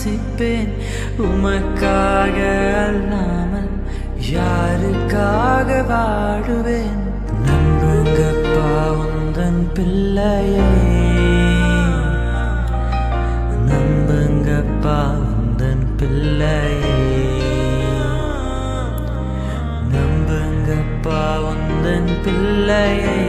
நேசிப்பேன். உமக்காக அல்லாமல் யாருக்காக வாழுவேன்? நம்புங்கப்பா உந்தன் பிள்ளையை, நம்புங்கப்பா உந்தன் பிள்ளையை, நம்புங்கப்பா உந்தன் பிள்ளையை.